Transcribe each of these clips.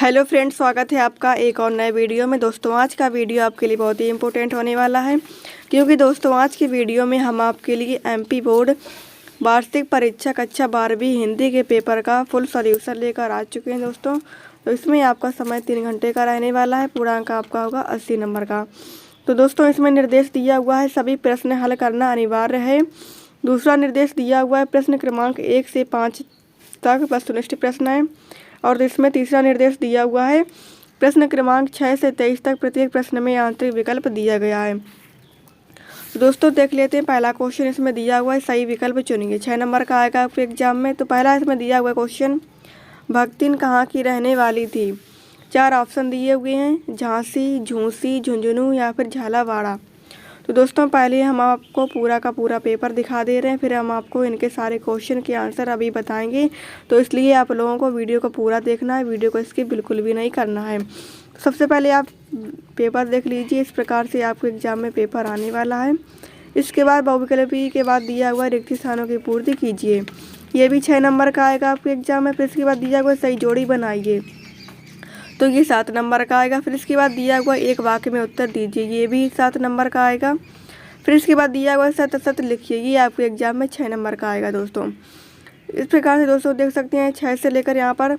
Hello friends, स्वागत है आपका एक और नए वीडियो में। दोस्तों, आज का वीडियो आपके लिए बहुत ही इम्पोर्टेंट होने वाला है, क्योंकि दोस्तों आज की वीडियो में हम आपके लिए एमपी बोर्ड वार्षिक परीक्षा कक्षा 12वीं हिंदी के पेपर का फुल सॉल्यूशन लेकर आ चुके हैं। दोस्तों, तो इसमें आपका समय 3 घंटे का रहने वाला है। पूर्णांक आपका होगा 80 नंबर का। तो दोस्तों, इसमें निर्देश दिया हुआ है सभी प्रश्न हल करना अनिवार्य है। दूसरा निर्देश दिया हुआ है प्रश्न क्रमांक 1 से 5 तक वस्तुनिष्ठ प्रश्न है। और इसमें तीसरा निर्देश दिया हुआ है प्रश्न क्रमांक 6 से 23 तक प्रत्येक प्रश्न में आंतरिक विकल्प दिया गया है। दोस्तों, देख लेते हैं पहला क्वेश्चन इसमें दिया हुआ है, सही विकल्प चुनिए। 6 नंबर का आएगा आपके एग्जाम में। तो पहला इसमें दिया हुआ क्वेश्चन, भक्तिन कहाँ की रहने वाली थी। 4 ऑप्शन दिए हुए हैं, झांसी, झूंसी, झुंझुनू या फिर झालावाड़। तो दोस्तों, पहले हम आपको पूरा का पूरा पेपर दिखा दे रहे हैं, फिर हम आपको इनके सारे क्वेश्चन के आंसर अभी बताएंगे। तो इसलिए आप लोगों को वीडियो को पूरा देखना है, वीडियो को स्किप बिल्कुल भी नहीं करना है। तो सबसे पहले आप पेपर देख लीजिए। इस प्रकार से आपको एग्जाम में पेपर आने वाला है। इसके बाद बहुविकल्पी के बाद दिया हुआ रिक्त स्थानों की पूर्ति कीजिए। ये भी 6 नंबर का आएगा आपके एग्जाम में। फिर इसके बाद दिया हुआ सही जोड़ी बनाइए, तो ये 7 नंबर का आएगा। फिर इसके बाद दिया हुआ एक वाक्य में उत्तर दीजिए, ये भी 7 नंबर का आएगा। फिर इसके बाद दिया हुआ सत सत लिखिए, ये आपके एग्जाम में 6 नंबर का आएगा। दोस्तों, इस प्रकार से दोस्तों देख सकते हैं 6 से लेकर यहाँ पर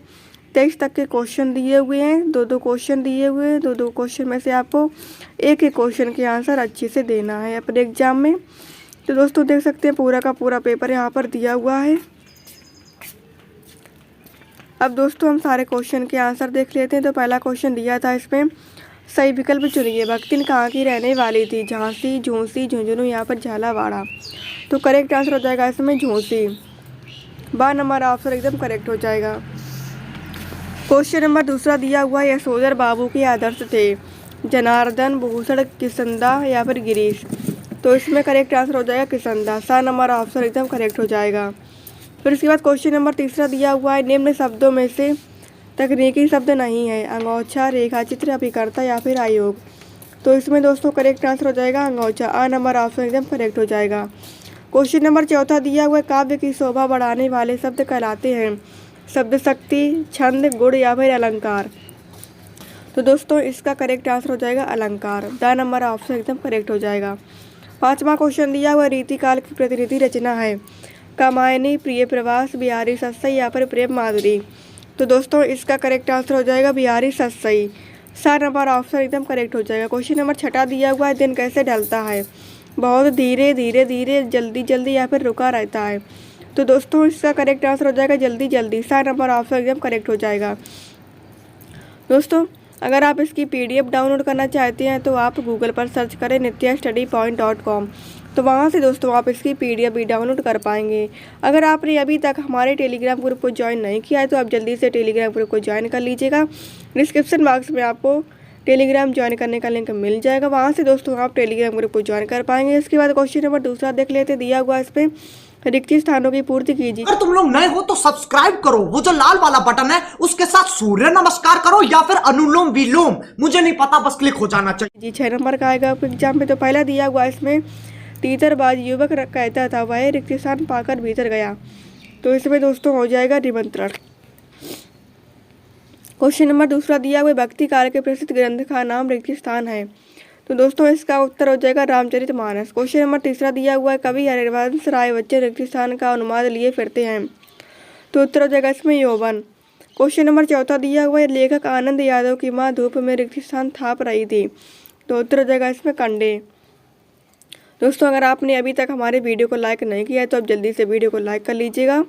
23 तक के क्वेश्चन दिए हुए हैं। दो क्वेश्चन दिए हुए हैं। दो क्वेश्चन में से आपको एक क्वेश्चन के आंसर अच्छे से देना है अपने एग्जाम में। तो दोस्तों देख सकते हैं पूरा का पूरा पेपर यहाँ पर दिया हुआ है। अब दोस्तों हम सारे क्वेश्चन के आंसर देख लेते हैं। तो पहला क्वेश्चन दिया था, इसमें सही विकल्प चुनिए। भक्तिन कहाँ की रहने वाली थी, झांसी, झूंसी, झुंझुनू या फिर झालावाड़। तो करेक्ट आंसर हो जाएगा इसमें झूंसी। 12 नंबर ऑप्शन एकदम करेक्ट हो जाएगा। क्वेश्चन नंबर दूसरा दिया हुआ है, यशोधर बाबू के आदर्श थे, जनार्दन, भूषण, किसंदा या फिर गिरीश। तो इसमें करेक्ट आंसर हो जाएगा किसंदा। 7 नंबर ऑप्शन एकदम करेक्ट हो जाएगा। फिर इसके बाद क्वेश्चन नंबर तीसरा दिया हुआ है, निम्न शब्दों में से तकनीकी शब्द नहीं है, अंगोछा, रेखा चित्र, अभिकर्ता या फिर आयोग। तो इसमें दोस्तों करेक्ट आंसर हो जाएगा अंगोछा। 8 नंबर ऑप्शन एकदम करेक्ट हो जाएगा। क्वेश्चन नंबर चौथा दिया हुआ है, काव्य की शोभा बढ़ाने वाले शब्द कहलाते हैं, शब्द शक्ति, छंद, गुण या फिर अलंकार। तो दोस्तों इसका करेक्ट आंसर हो जाएगा अलंकार। 10 नंबर ऑप्शन एकदम करेक्ट हो जाएगा। 5वां क्वेश्चन दिया हुआ, रीतिकाल की प्रतिनिधि रचना है, कामायनी, प्रिय प्रवास, बिहारी सत्सई या फिर प्रेम माधुरी। तो दोस्तों इसका करेक्ट आंसर हो जाएगा बिहारी सत्सई। 7 नंबर ऑप्शन एकदम करेक्ट हो जाएगा। क्वेश्चन नंबर 6 दिया हुआ है, दिन कैसे ढलता है, बहुत धीरे, धीरे धीरे, जल्दी जल्दी या फिर रुका रहता है। तो दोस्तों इसका करेक्ट आंसर हो जाएगा जल्दी जल्दी। 7 नंबर ऑप्शन एकदम करेक्ट हो जाएगा। दोस्तों, अगर आप इसकी PDF डाउनलोड करना चाहते हैं तो आप गूगल पर सर्च करें nityastudypoint.com। तो वहाँ से दोस्तों आप इसकी PDF भी डाउनलोड कर पाएंगे। अगर आपने अभी तक हमारे टेलीग्राम ग्रुप को ज्वाइन नहीं किया है तो आप जल्दी से टेलीग्राम ग्रुप को ज्वाइन कर लीजिएगा। डिस्क्रिप्शन बॉक्स में आपको टेलीग्राम ज्वाइन करने का लिंक मिल जाएगा, वहाँ से दोस्तों आप टेलीग्राम ग्रुप को ज्वाइन कर पाएंगे। इसके बाद क्वेश्चन नंबर दूसरा देख लेते, दिया हुआ इस पर रिक्त स्थानों की पूर्ति कीजिए। अगर तुम लोग नए हो तो सब्सक्राइब करो, वो जो लाल वाला बटन है उसके साथ सूर्य नमस्कार करो या फिर अनुलोम विलोम, मुझे नहीं पता, बस क्लिक हो जाना चाहिए। जी 6 नंबर का आएगा आपके एग्जाम में। तो पहला दिया हुआ इसमें, तीतरबाज युवक कहता था, वह रिक्त स्थान पाकर भीतर गया। तो इसमें दोस्तों हो जाएगा निमंत्रण। क्वेश्चन नंबर दूसरा दिया हुआ, भक्ति काल के प्रसिद्ध ग्रंथ का नाम रिक्त स्थान है। तो दोस्तों इसका उत्तर हो जाएगा रामचरितमानस। क्वेश्चन नंबर तीसरा दिया हुआ है, कवि हरिवंश राय बच्चन रिक्त स्थान का अनुवाद लिए फिरते हैं। तो उत्तर हो जाएगा इसमें यौवन। क्वेश्चन नंबर चौथा दिया हुआ है, लेखक आनंद यादव की मां धूप में रिक्त स्थान थाप रही थी। तो उत्तर हो जाएगा इसमें कंडे। दोस्तों, अगर आपने अभी तक हमारे वीडियो को लाइक नहीं किया है तो आप जल्दी से वीडियो को लाइक कर लीजिएगा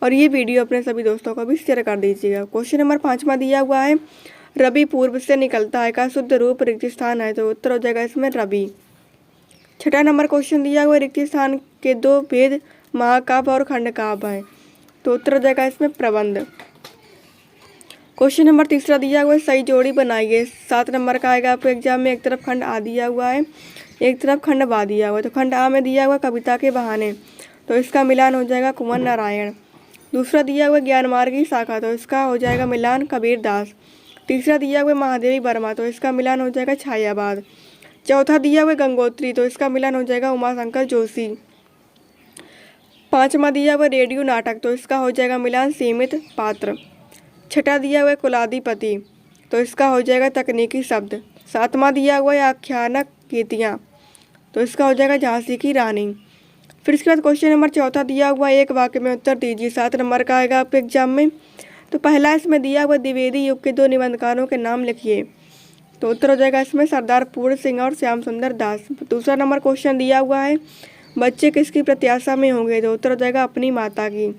और ये वीडियो अपने सभी दोस्तों को भी शेयर कर दीजिएगा। क्वेश्चन नंबर 5वां दिया हुआ है, रवि पूर्व से निकलता है का शुद्ध रूप रिक्त स्थान है। तो उत्तर हो जाएगा इसमें रवि। 6 नंबर क्वेश्चन दिया हुआ है, रिक्त स्थान के 2 भेद महाकाव्य और खंडकाव्य हैं। तो उत्तर हो जाएगा इसमें प्रबंध। क्वेश्चन नंबर तीसरा दिया हुआ है, सही जोड़ी बनाइए। 7 नंबर का आएगा आपको एग्जाम में। एक तरफ खंड आ दिया हुआ है, एक तरफ खंड बा दिया हुआ है। तो खंड आ में दिया हुआ कविता के बहाने, तो इसका मिलान हो जाएगा कुंवर नारायण। दूसरा दिया हुआ ज्ञान मार्ग की शाखा, तो इसका हो जाएगा मिलान कबीर दास। तीसरा दिया हुआ महादेवी वर्मा, तो इसका मिलान हो जाएगा छायाबाद। चौथा दिया हुआ गंगोत्री, तो इसका मिलान हो जाएगा उमाशंकर जोशी। 5वां दिया हुआ रेडियो नाटक, तो इसका हो जाएगा मिलान सीमित पात्र। छठा दिया हुआ है कुलाधिपति, तो इसका हो जाएगा तकनीकी शब्द। सातवां दिया हुआ है आख्यानक कीर्तियाँ, तो इसका हो जाएगा झांसी की रानी। फिर इसके बाद क्वेश्चन नंबर चौथा दिया हुआ है एक वाक्य में उत्तर दीजिए, 7 नंबर का आएगा आपके एग्जाम में। तो पहला इसमें दिया हुआ द्विवेदी युग के 2 निबंधकारों के नाम लिखिए, तो उत्तर हो जाएगा इसमें सरदार पूर्ण सिंह और श्याम सुंदर दास। दूसरा नंबर क्वेश्चन दिया हुआ है बच्चे किसकी प्रत्याशा में होंगे, तो उत्तर हो जाएगा अपनी माता की।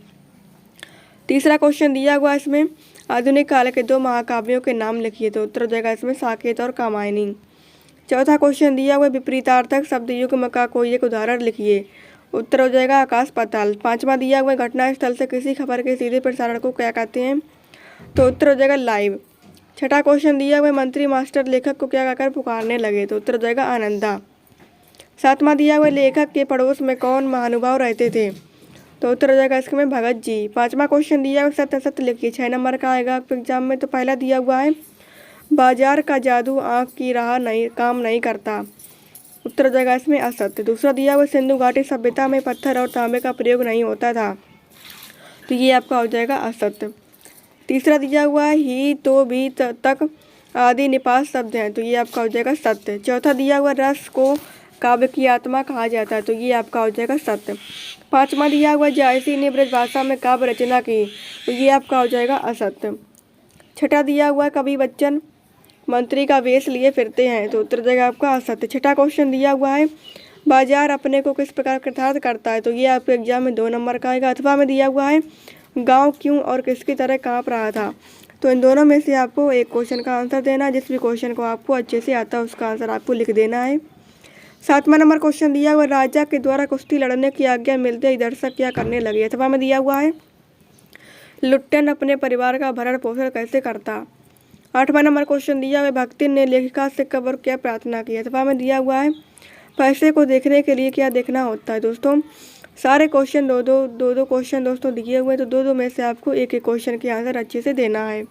तीसरा क्वेश्चन दिया हुआ है इसमें आधुनिक काल के 2 महाकाव्यों के नाम लिखिए, तो उत्तर हो जाएगा इसमें साकेत और कामायनी। चौथा क्वेश्चन दिया हुआ है विपरीतार्थक शब्द युग्म का कोई एक उदाहरण लिखिए, उत्तर हो जाएगा आकाश पाताल। पांचवा दिया हुआ है घटना स्थल से किसी खबर के सीधे प्रसारण को क्या कहते हैं, तो उत्तर हो जाएगा लाइव। छठा क्वेश्चन दिया हुआ है मंत्री मास्टर लेखक को क्या कहकर पुकारने लगे, तो उत्तर हो जाएगा आनंदा। सातवां दिया हुआ है लेखक के पड़ोस में कौन महानुभाव रहते थे, तो उत्तर हो जाएगा इसमें भगत जी। पांचवा क्वेश्चन दिया हुआ सत्य सत्य लिखिए, 6 नंबर का आएगा आपके एग्जाम में। तो पहला दिया हुआ है बाजार का जादू आँख की राह नहीं काम नहीं करता, उत्तर हो जाएगा इसमें असत्य। दूसरा दिया हुआ सिंधु घाटी सभ्यता में पत्थर और तांबे का प्रयोग नहीं होता था, तो ये आपका हो जाएगा असत्य। तीसरा दिया हुआ है ही तो भी तक आदि निपात शब्द हैं, तो ये आपका हो जाएगा सत्य। चौथा दिया हुआ रस को काव्य की आत्मा कहा जाता है, तो ये आपका हो जाएगा सत्य। पांचवा दिया हुआ जायसी ने ब्रजभाषा में काव्य रचना की, तो ये आपका हो जाएगा असत्य। छठा दिया हुआ कवि बच्चन मंत्री का वेश लिए फिरते हैं, तो उत्तर जाएगा आपका असत्य। छठा क्वेश्चन दिया हुआ है बाजार अपने को किस प्रकार कृतार्थ करता है, तो ये आपके एग्जाम में 2 नंबर का आएगा। अथवा में दिया हुआ है गांव क्यों और किसकी तरह कांप रहा था, तो इन दोनों में से आपको एक क्वेश्चन का आंसर देना है। जिस भी क्वेश्चन को आपको अच्छे से आता है उसका आंसर आपको लिख देना है। 7वां नंबर क्वेश्चन दिया हुआ राजा के द्वारा कुश्ती लड़ने की आज्ञा मिलते ही दर्शक क्या करने लगे। अथवा में दिया हुआ है लुट्टन अपने परिवार का भरण पोषण कैसे करता। 8वां नंबर क्वेश्चन दिया हुआ है भक्ति ने लेखिका से कब और क्या प्रार्थना की। अथवा में दिया हुआ है पैसे को देखने के लिए क्या देखना होता है। दोस्तों सारे क्वेश्चन दो क्वेश्चन दोस्तों दिए हुए, तो 2 में से आपको एक क्वेश्चन के आंसर अच्छे से देना है।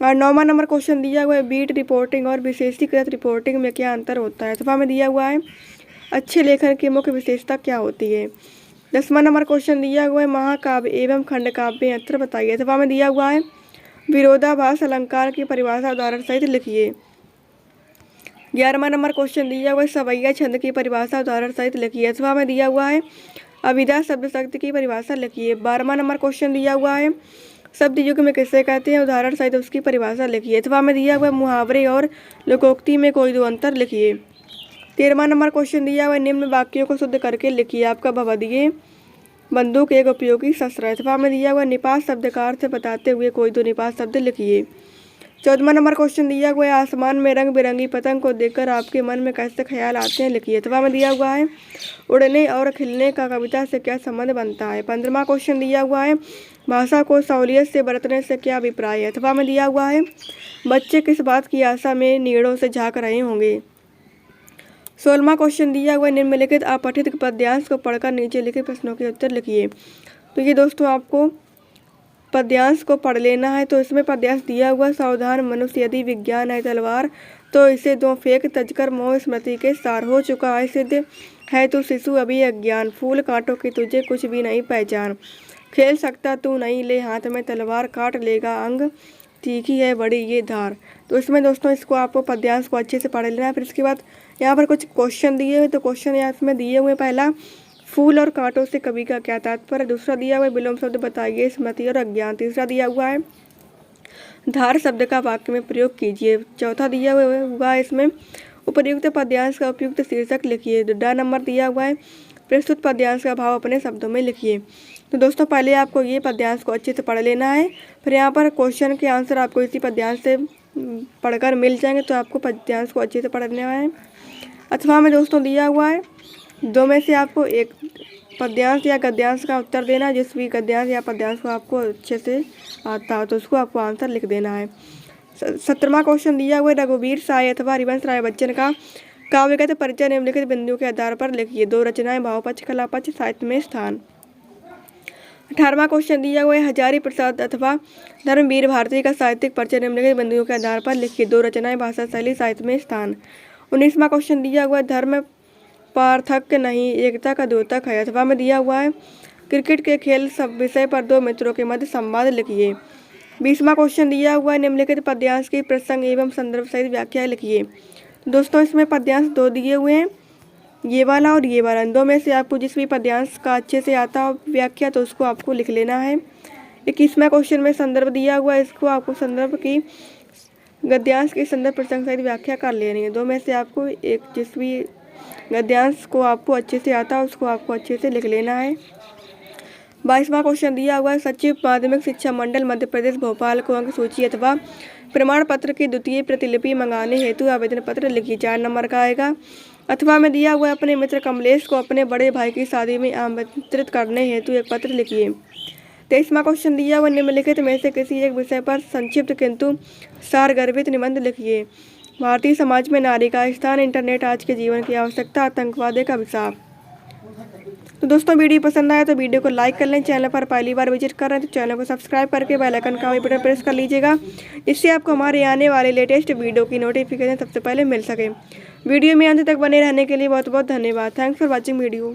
और 9वां नंबर क्वेश्चन दिया हुआ है बीट रिपोर्टिंग और विशेषीकृत रिपोर्टिंग में क्या अंतर होता है। अथवा में दिया हुआ है अच्छे लेखन की मुख्य विशेषता क्या होती है। 10वां नंबर क्वेश्चन दिया हुआ है महाकाव्य एवं खंडकाव्य में अंतर बताइए। अथवा में दिया हुआ है विरोधाभास अलंकार की परिभाषा उदाहरण सहित लिखिए। 11वां नंबर क्वेश्चन दिया हुआ है सवैया छंद की परिभाषा उदाहरण सहित लिखिए। अथवा में दिया हुआ है अभिधा शब्द शक्ति की परिभाषा लिखिए। 12वां नंबर क्वेश्चन दिया हुआ है शब्द युग में किसे कहते हैं, उदाहरण सहित उसकी परिभाषा लिखिए। अथवा में दिया हुआ मुहावरे और लोकोक्ति में कोई 2 अंतर लिखिए। 13वां नंबर क्वेश्चन दिया हुआ निम्न वाक्यों को शुद्ध करके लिखिए। आपका भवदीय बंदूक एक उपयोगी शस्त्र है। अथवा में दिया हुआ निपात शब्द का अर्थ बताते हुए कोई 2 निपात शब्द लिखिए। 14वां नंबर क्वेश्चन दिया हुआ है आसमान में रंग बिरंगी पतंग को देखकर आपके मन में कैसे ख्याल आते हैं लिखिए। अथवा में दिया हुआ है उड़ने और खिलने का कविता से क्या संबंध बनता है। 15वां क्वेश्चन दिया हुआ है भाषा को सहूलियत से बरतने से क्या अभिप्राय है। अथवा में दिया हुआ है बच्चे किस बात की आशा में नीड़ों से झांक रहे होंगे। 16वां क्वेश्चन दिया हुआ है निम्नलिखित अपठित पद्यांश को पढ़कर नीचे लिखे प्रश्नों के उत्तर लिखिए। तो ये दोस्तों आपको पद्यांश को पढ़ लेना है। तो इसमें पद्यांश दिया हुआ सावधान मनुष्य यदि विज्ञान है तलवार तो इसे 2 फेंक तजकर मोह स्मृति के सार हो चुका है सिद्ध है तू शिशु अभी अज्ञान फूल कांटों की तुझे कुछ भी नहीं पहचान खेल सकता तू नहीं ले हाथ में तलवार काट लेगा अंग तीखी है बड़ी ये धार। तो इसमें दोस्तों इसको आपको पद्यांश को अच्छे से पढ़ लेना है। फिर इसके बाद यहाँ पर कुछ क्वेश्चन दिए हुए, तो क्वेश्चन यहाँ इसमें दिए हुए पहला फूल और कांटों से कवि का क्या तात्पर्य। दूसरा दिया हुआ है विलोम शब्द बताइए स्मृति और अज्ञान। तीसरा दिया हुआ है धार शब्द का वाक्य में प्रयोग कीजिए। चौथा दिया हुआ है इसमें उपर्युक्त पद्यांश का उपयुक्त शीर्षक लिखिए। 2 नंबर दिया हुआ है प्रस्तुत पद्यांश का भाव अपने शब्दों में लिखिए। तो दोस्तों पहले आपको ये पद्यांश को अच्छे से पढ़ लेना है, फिर यहाँ पर क्वेश्चन के आंसर आपको इसी पद्यांश से पढ़कर मिल जाएंगे, तो आपको पद्यांश को अच्छे से पढ़ना है। अथवा में दोस्तों दिया हुआ है 2 में से आपको एक पद्यांश या गद्यांश का उत्तर देना। जिस भी गद्यांश या पद्यांश को आपको अच्छे से आता हो तो उसको आपको आंसर लिख देना है। 17वां क्वेश्चन दिया हुआ है रघुवीर साय अथवा हरिवंश राय बच्चन का काव्यगत परिचय निम्नलिखित बिंदुओं के आधार पर लिखिए। 2 रचनाएं भावपक्ष कलापक्ष साहित्य में स्थान। 18वां क्वेश्चन दिया हुआ है हजारी प्रसाद अथवा धर्मवीर भारती का साहित्यिक परिचय निम्नलिखित बिंदुओं के आधार पर लिखिए। 2 रचनाएं भाषा शैली साहित्य में स्थान। 19वां क्वेश्चन दिया हुआ है धर्म पार्थक्य नहीं एकता का द्योतक है। अथवा में दिया हुआ है क्रिकेट के खेल सब विषय पर 2 मित्रों के मध्य संवाद लिखिए। 20वां क्वेश्चन दिया हुआ है, निम्नलिखित पद्यांश की प्रसंग एवं संदर्भ सहित व्याख्या लिखिए। दोस्तों इसमें पद्यांश 2 दिए हुए हैं, ये वाला और ये वाला। इन दो में से आपको जिस भी पद्यांश का अच्छे से आता हो व्याख्या तो उसको आपको लिख लेना है। 21वां क्वेश्चन में संदर्भ दिया हुआ है, इसको आपको संदर्भ की गद्यांश की संदर्भ प्रसंग सहित व्याख्या कर लेनी है। दो में से आपको एक जिस भी गद्यांश को आपको अच्छे से आता है उसको आपको अच्छे से लिख लेना है। 22वां क्वेश्चन दिया हुआ है, सचिव माध्यमिक शिक्षा मंडल मध्य प्रदेश भोपाल को अंक सूची अथवा प्रमाण पत्र की द्वितीय प्रतिलिपि मंगाने हेतु आवेदन पत्र लिखिए। 4 नंबर का आएगा। अथवा में दिया हुआ है, अपने मित्र कमलेश को अपने बड़े भाई की शादी में आमंत्रित करने हेतु एक पत्र लिखिए। 23वां क्वेश्चन दिया हुआ, निम्नलिखित में से किसी एक विषय पर संक्षिप्त किंतु सारगर्भित निबंध लिखिए। भारतीय समाज में नारी का स्थान, इंटरनेट आज के जीवन की आवश्यकता, आतंकवाद एक अभिशाप। तो दोस्तों वीडियो पसंद आया तो वीडियो को लाइक कर लें। चैनल पर पहली बार विजिट कर रहे हैं तो चैनल को सब्सक्राइब करके बेल आइकन का बटन प्रेस कर लीजिएगा, जिससे आपको हमारे आने वाले लेटेस्ट वीडियो की नोटिफिकेशन सबसे पहले मिल सके। वीडियो में अंत तक बने रहने के लिए बहुत बहुत धन्यवाद। Thanks for watching video.